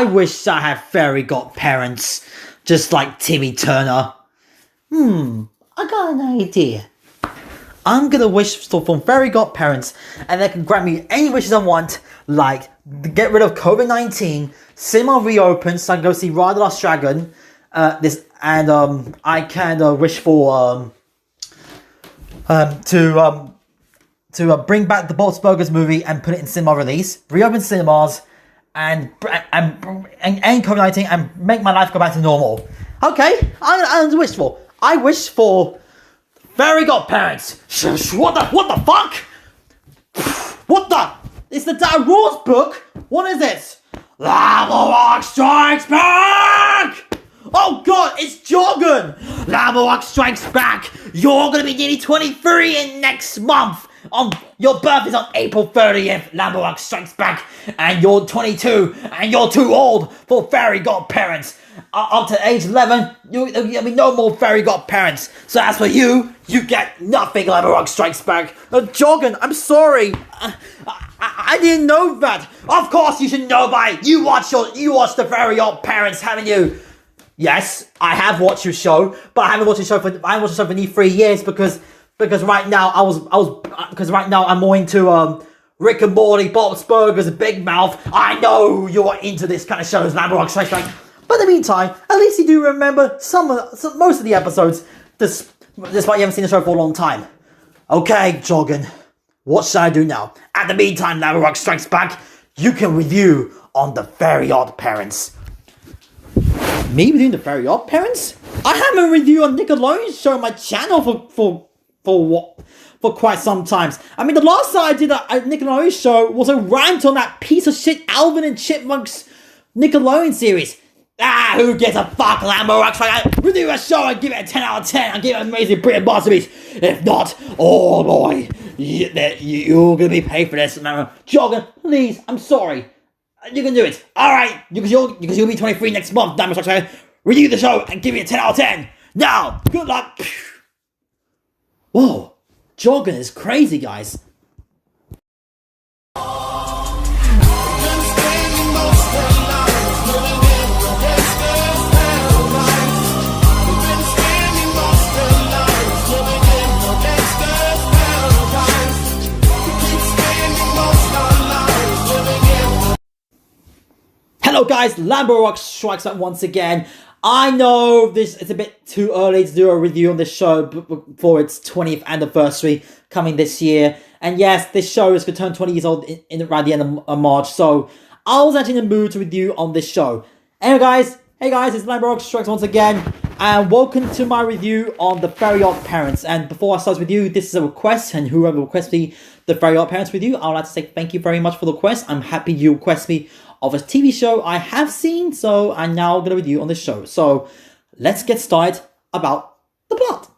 I wish I had fairy godparents, just like Timmy Turner. I got an idea. I'm gonna wish for fairy godparents, and they can grant me any wishes I want, like get rid of COVID-19, cinema reopens so I can go see Ride the Last Dragon. I can wish for to bring back the Bolts Burgers movie and put it in cinema release, reopen cinemas, and end COVID-19 and make my life go back to normal. Okay, I wish for. I wish for fairy godparents. What the fuck? What the? It's the rules book. What is it? Lambo Strikes Back! Oh god, it's Jorgen! Lambo Strikes Back! You're gonna be nearly 23 in next month! Your birth is on April 30th, Lambo Strikes Back, and you're 22, and you're too old for fairy godparents. Up to age 11, you'll be no more fairy godparents. So as for you, you get nothing, Lambo Strikes Back. Jorgen, I'm sorry. I didn't know that. Of course you should know by you watched the Fairy Godparents, haven't you? Yes, I have watched your show, but I haven't watched the show for nearly 3 years because right now I'm more into Rick and Morty, Bob's Burgers, and Big Mouth. I know you're into this kind of shows, Lambo Strikes Back. But in the meantime, at least you do remember most of the episodes, despite you haven't seen the show for a long time. Okay, Jorgen. What should I do now? At the meantime, Lambo Strikes Back, you can review on the Fairy Godparents. Me reviewing the Fairy Godparents? I haven't reviewed on Nickelodeon's show on my channel for quite some times. I mean, the last time I did a Nickelodeon show was a rant on that piece of shit Alvin and Chipmunks Nickelodeon series. Who gives a fuck, Lambo Strikes Back? Review a show and give it a 10 out of 10 and give it an amazing Brilliant masterpiece. If not, oh boy, you're gonna be paid for this, man. Jorgen, please, I'm sorry. You can do it. Alright, because you'll be 23 next month, Lambo Strikes Back. Review the show and give it a 10 out of 10. Now, good luck. Whoa, Jorgen is crazy, guys. Hello guys, Lambo Strikes Back once again. I know it's a bit too early to do a review on this show for its 20th anniversary coming this year. And yes, this show is going to turn 20 years old around the end of March, so I was actually in the mood to review on this show. Anyway guys, hey guys, it's Lambo Strikes once again, and welcome to my review on the Fairy Godparents. And before I start with you, this is a request, and whoever requests me the Fairy Godparents review, I would like to say thank you very much for the request. I'm happy you request me of a TV show I have seen, so I'm now going to review on this show. So, let's get started about the plot.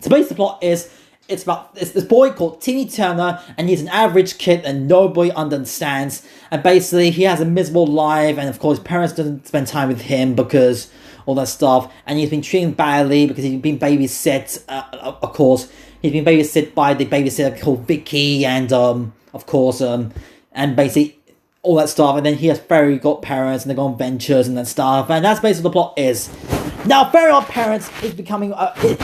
So basically the plot is, it's this boy called Timmy Turner, and he's an average kid and nobody understands. And basically, he has a miserable life, and of course, his parents don't spend time with him because all that stuff. And he's been treated badly because he's been babysit, of course. He's been babysit by the babysitter called Vicky, and of course, and basically, all that stuff, and then he has fairy godparents, and they go on ventures and that stuff, and that's basically what the plot is. Now, Fairy Godparents is becoming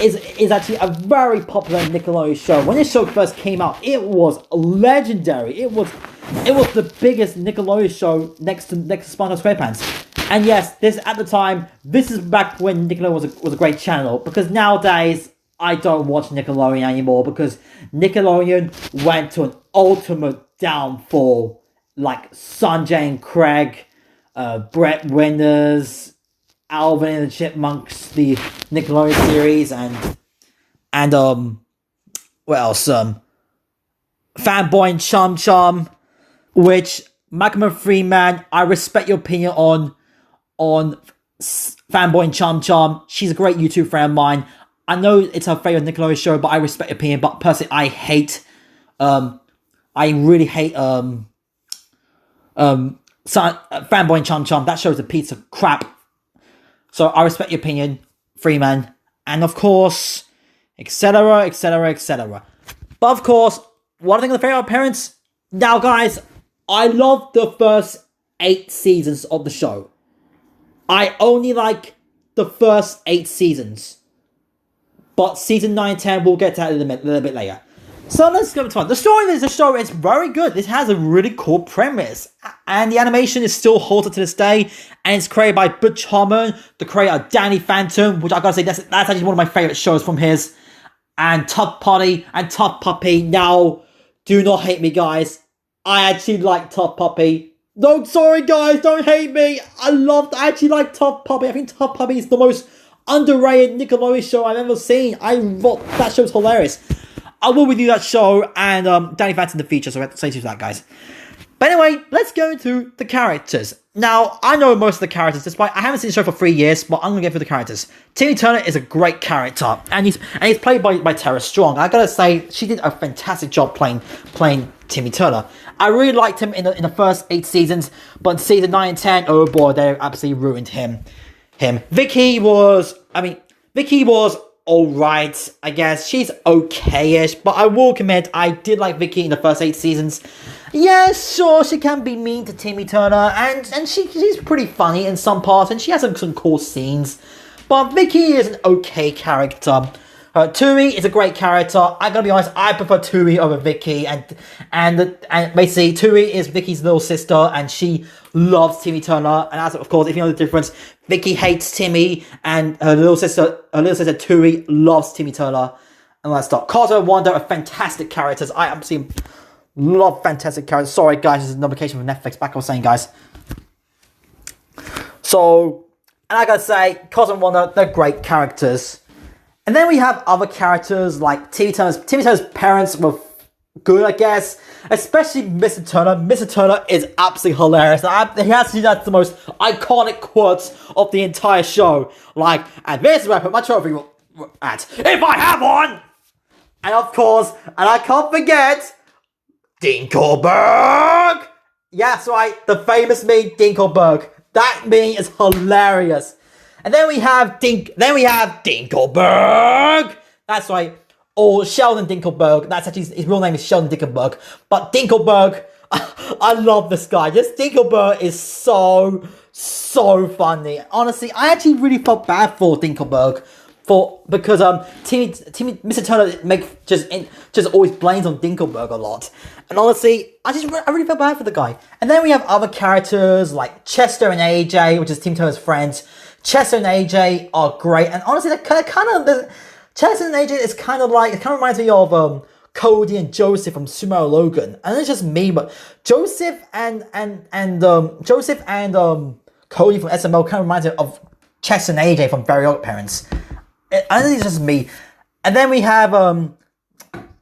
is actually a very popular Nickelodeon show. When this show first came out, it was legendary. It was the biggest Nickelodeon show next to SpongeBob SquarePants. And yes, this is back when Nickelodeon was a great channel, because nowadays I don't watch Nickelodeon anymore because Nickelodeon went to an ultimate downfall. Like Sanjay and Craig, Brett Winters, Alvin and the Chipmunks, the Nickelodeon series, and what else? Fanboy and Chum Chum, which Malcolm and Freeman, I respect your opinion on Fanboy and Chum Chum. She's a great YouTube friend of mine. I know it's her favorite Nickelodeon show, but I respect your opinion. But personally, I really hate Fanboy and Chum Chum. That show's a piece of crap. So I respect your opinion, Freeman. And of course, etc, etc, etc. But of course, what I think of the Fairy Godparents? Now guys, I love the first 8 seasons of the show. I only like the first 8 seasons. But season 9 and 10, we'll get to that a little bit later. So let's go to the story of the show is very good. It has a really cool premise. And the animation is still halted to this day. And it's created by Butch Harmon, the creator of Danny Phantom, which I gotta say, that's actually one of my favorite shows from his. And Tough Puppy. Now, do not hate me, guys. I actually like Tough Puppy. No, sorry, guys, don't hate me. I actually like Tough Puppy. I think Tough Puppy is the most underrated Nickelodeon show I've ever seen. That show's hilarious. I will review that show and Danny Phantom in the feature, so I have to say to that, guys. But anyway, let's go into the characters. Now, I know most of the characters, despite I haven't seen the show for 3 years, but I'm gonna get through the characters. Timmy Turner is a great character, and he's played by Tara Strong. I gotta say, she did a fantastic job playing Timmy Turner. I really liked him in the first 8 seasons, but in season 9 and 10, oh boy, they absolutely ruined him. Vicky was alright, I guess. She's okay-ish, but I will commit, I did like Vicky in the first 8 seasons. Yeah, sure, she can be mean to Timmy Turner, and she's pretty funny in some parts, and she has some cool scenes. But Vicky is an okay character. Tui is a great character. I gotta be honest, I prefer Tui over Vicky, and basically Tui is Vicky's little sister, and she loves Timmy Turner. And as of course, if you know the difference, Vicky hates Timmy, and her little sister Tui loves Timmy Turner. And let's start. Cosmo and Wanda are fantastic characters. I absolutely love fantastic characters. Sorry guys, this is a notification from Netflix. Back I was saying, guys. So, and I gotta say, Cosmo and Wanda, they're great characters. And then we have other characters like Timmy Turner's parents were good, I guess. Especially Mr. Turner. Mr. Turner is absolutely hilarious. He has the most iconic quotes of the entire show. Like, and this is where I put my trophy at. If I have one! And of course, and I can't forget, Dinkelberg! Yeah, that's right, the famous meme Dinkelberg. That meme is hilarious. And then we have Dinkelberg. That's right. Or Sheldon Dinkelberg. That's actually his real name is Sheldon Dinkelberg. But Dinkelberg, I love this guy. This Dinkelberg is so funny. Honestly, I actually really felt bad for Dinkelberg because Mr. Turner just always blames on Dinkelberg a lot. And honestly, I really felt bad for the guy. And then we have other characters like Chester and AJ, which is Tim Turner's friends. Chester and AJ are great, and honestly, Chester and AJ is kind of reminds me of Cody and Joseph from Sumo Logan, and it's just me, but Joseph and Cody from SML kind of reminds me of Chester and AJ from Very Odd Parents. I think it's just me. And then we have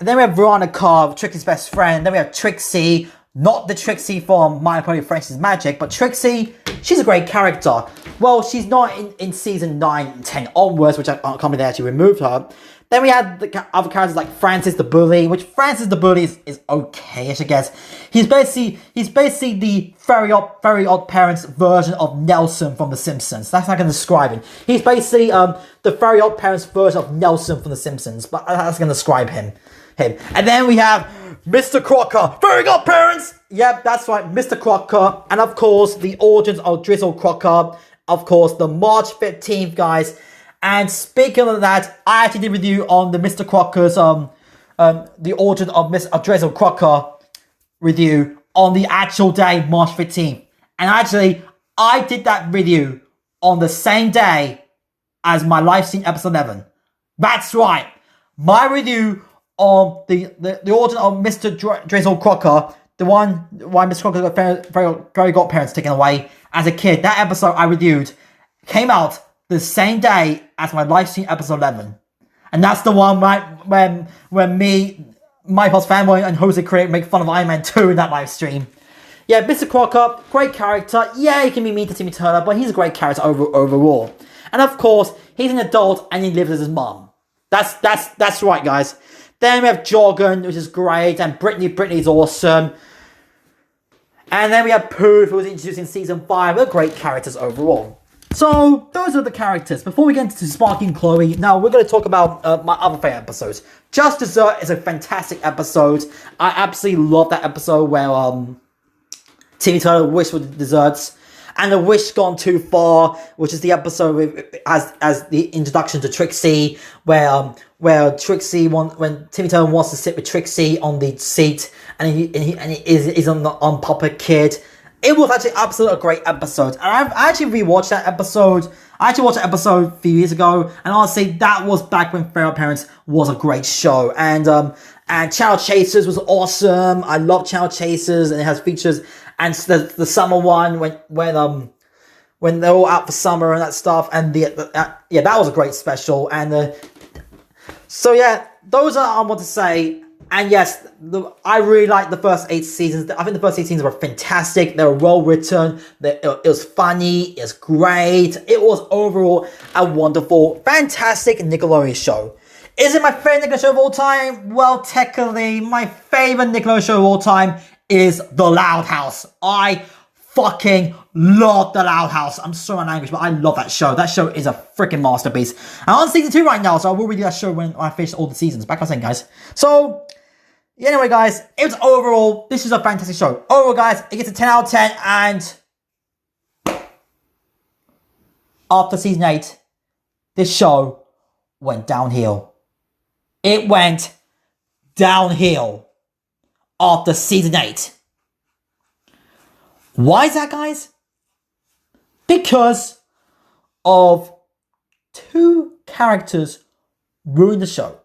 Veronica, Trixie's best friend. Then we have Trixie. Not the Trixie from My Pony Friendship's Magic, but Trixie, she's a great character. Well, she's not in season 9 and 10 onwards, which I can't believe they actually removed her. Then we had the other characters like Francis the Bully, which Francis the Bully is okay-ish, I guess. He's basically the very odd parents version of Nelson from The Simpsons. That's how I can describe him. He's basically the very odd parents version of Nelson from The Simpsons, but that's how I can describe him. And then we have Mr. Crocker, very odd parents. Yep, that's right, Mr. Crocker, and of course the origins of Drizzle Crocker. Of course, the March 15th, guys. And speaking of that, I actually did a review on the Mr. Crocker's the origin of Drizzle Crocker review on the actual day, March 15th. And actually, I did that review on the same day as my live stream episode 11. That's right, my review on the origin of Mr. Drizzle Crocker, the one why Mr. Crocker got very godparents taken away as a kid. That episode I reviewed came out the same day as my live stream episode 11. And that's the one when me, MyPod's fanboy, and Jose Create make fun of Iron Man 2 in that live stream. Yeah, Mr. Crocker, great character. Yeah, he can be mean to Timmy Turner, but he's a great character overall. And of course, he's an adult and he lives with his mom. That's right, guys. Then we have Jorgen, which is great, and Brittany. Brittany's awesome. And then we have Pooh, who was introduced in season 5. They're great characters overall. So, those are the characters. Before we get into Sparky and Chloe, now we're going to talk about my other favorite episodes. Just Dessert is a fantastic episode. I absolutely love that episode where Timmy Turner wish for the desserts, and the wish gone too far, which is the episode as the introduction to Trixie, where Trixie when Timmy Turner wants to sit with Trixie on the seat, and he is on Puppet Kid. It was actually absolutely a great episode, and I actually rewatched that episode. I actually watched that episode a few years ago, and honestly, that was back when Feral Parents was a great show. And Child Chasers was awesome. I love Child Chasers, and it has features. And the summer one when they're all out for summer and that stuff, and that was a great special. And so yeah, those are I want to say. And yes, I really like the first 8 seasons. I think the first 8 seasons were fantastic. They were well written. It was funny. It's great. It was overall a wonderful, fantastic Nickelodeon show. Is it my favorite Nickelodeon show of all time? Well, technically, my favorite Nickelodeon show of all time is The Loud House. I fucking love The Loud House. I'm sorry my language, but I love that show. That show is a freaking masterpiece. I'm on season 2 right now, so I will review that show when I finish all the seasons. Back on saying, guys. So, anyway, guys, this is a fantastic show. Overall, guys, it gets a 10 out of 10, and after season 8, this show went downhill. It went downhill after season 8. Why is that, guys? Because of 2 characters ruined the show.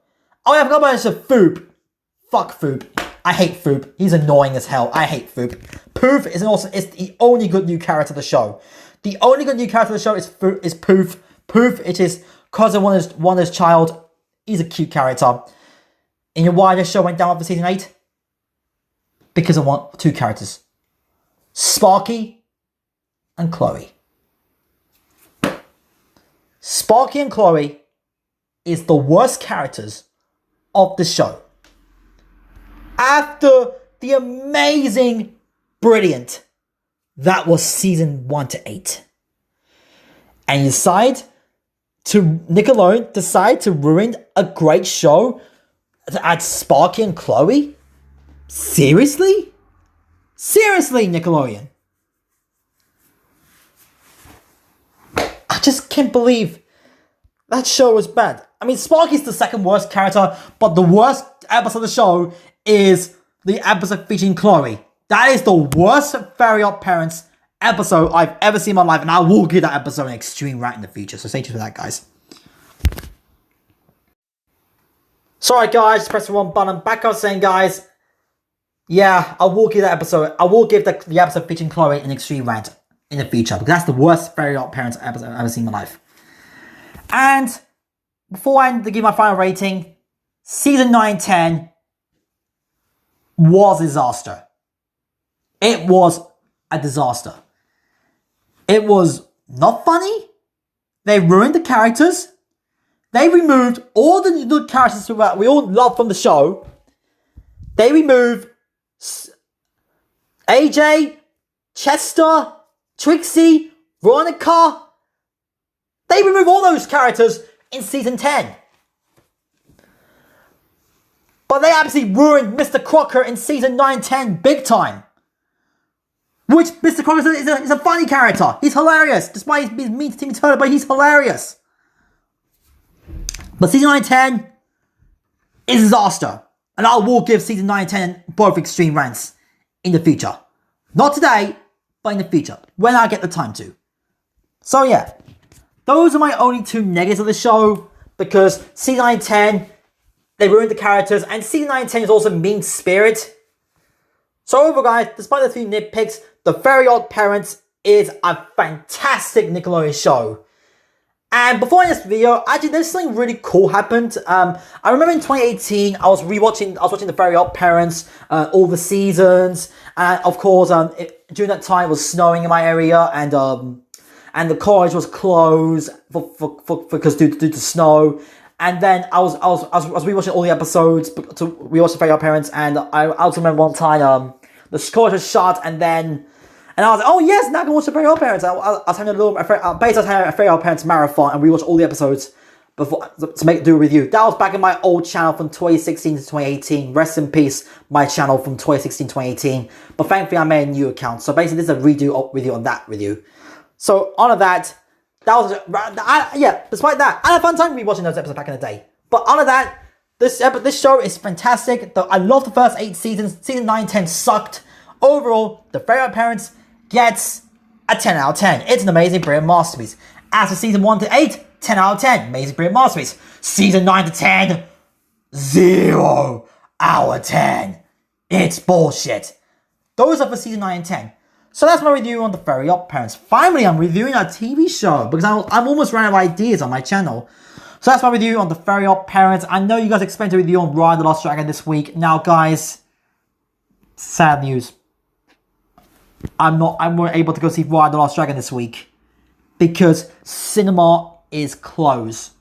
Oh yeah, I forgot about this, Foop. Fuck Foop. I hate Foop. He's annoying as hell. I hate Foop. Poof is the only good new character of the show. The only good new character of the show is Poof. Poof, it is cousin Wanda's child. He's a cute character. And you know why this show went down after season 8? Because of 2 characters. Sparky and Chloe. Sparky and Chloe is the worst characters of the show. After the amazing, brilliant, that was season 1 to 8. And Nickelodeon decide to ruin a great show to add Sparky and Chloe? Seriously? Seriously, Nickelodeon? I just can't believe that show was bad. I mean, Sparky's the second worst character, but the worst episode of the show is the episode featuring Chloe. That is the worst Very Odd Parents episode I've ever seen in my life, and I will give that episode an extreme rant in the future, so stay tuned for that, guys. Sorry, guys, press the wrong button. Back up saying, guys, yeah, I will give the episode featuring Chloe an extreme rant in the future, because that's the worst Very Odd Parents episode I've ever seen in my life. And before I give my final rating, season 9-10 was a disaster. It was a disaster. It was not funny. They ruined the characters. They removed all the good characters that we all love from the show. They removed AJ, Chester, Trixie, Veronica. They removed all those characters in season 10. But they absolutely ruined Mr. Crocker in season 9-10 big time. Which Mr. Crocker is a funny character. He's hilarious. Despite being mean to Timmy Turner, but he's hilarious. But season 9-10 is a disaster. And I will give season 9-10 both extreme rants in the future. Not today, but in the future. When I get the time to. So yeah. Those are my only 2 negatives of the show. Because season 9-10, they ruined the characters. And season 9-10 is also mean-spirit. So overall, guys, despite the 3 nitpicks, The Very Odd Parents is a fantastic Nickelodeon show. And before I end this video, actually, there's something really cool happened. I remember in 2018, I was watching The Very Odd Parents, all the seasons. And of course, during that time, it was snowing in my area, and the college was closed because due to snow. And then I was rewatching all the episodes to rewatch The Very Odd Parents, and I also remember one time the college was shut, and I was like, oh yes, now I can watch The Very Odd Parents. I was having a Very Odd Parents marathon, and we watched all the episodes before to do a review. That was back in my old channel from 2016 to 2018. Rest in peace, my channel from 2016 to 2018. But thankfully, I made a new account. So basically, this is a redo review on that review. So on that was yeah. Despite that, I had a fun time rewatching those episodes back in the day. But on that, this show is fantastic. I love the first 8 seasons. Season 9 and 10 sucked. Overall, The Fairy Odd Parents gets a 10 out of 10. It's an amazing, brilliant masterpiece. As for season 1 to 8, 10 out of 10. Amazing, brilliant masterpiece. Season 9 to 10, 0 out of 10. It's bullshit. Those are for season 9 and 10. So that's my review on The Fairy Odd Parents. Finally, I'm reviewing a TV show because I'm almost running out of ideas on my channel. So that's my review on The Fairy Odd Parents. I know you guys expect a review on Raya the Lost Dragon this week. Now, guys, sad news. I'm not able to go see Raya the Lost Dragon this week because cinema is closed,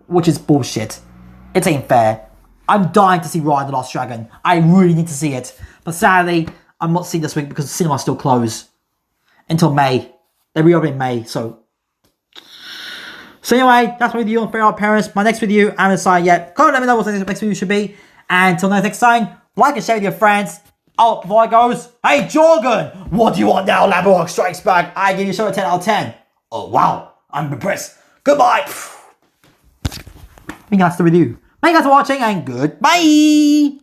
which is bullshit. It ain't fair. I'm dying to see Raya the Lost Dragon. I really need to see it. But sadly, I'm not seeing this week because the cinema's still closed until May. They reopen in May, so anyway, that's my review on Fairy Odd Parents. My next review, I haven't decided yet. Comment, let me know what the next video should be. And until next time, like and share with your friends. Oh, before I goes, hey Jorgen, what do you want now, Lambo Strikes Back? I give you a show a 10 out of 10. Oh wow, I'm impressed. Goodbye. I think that's the review. Thank you guys for watching and goodbye.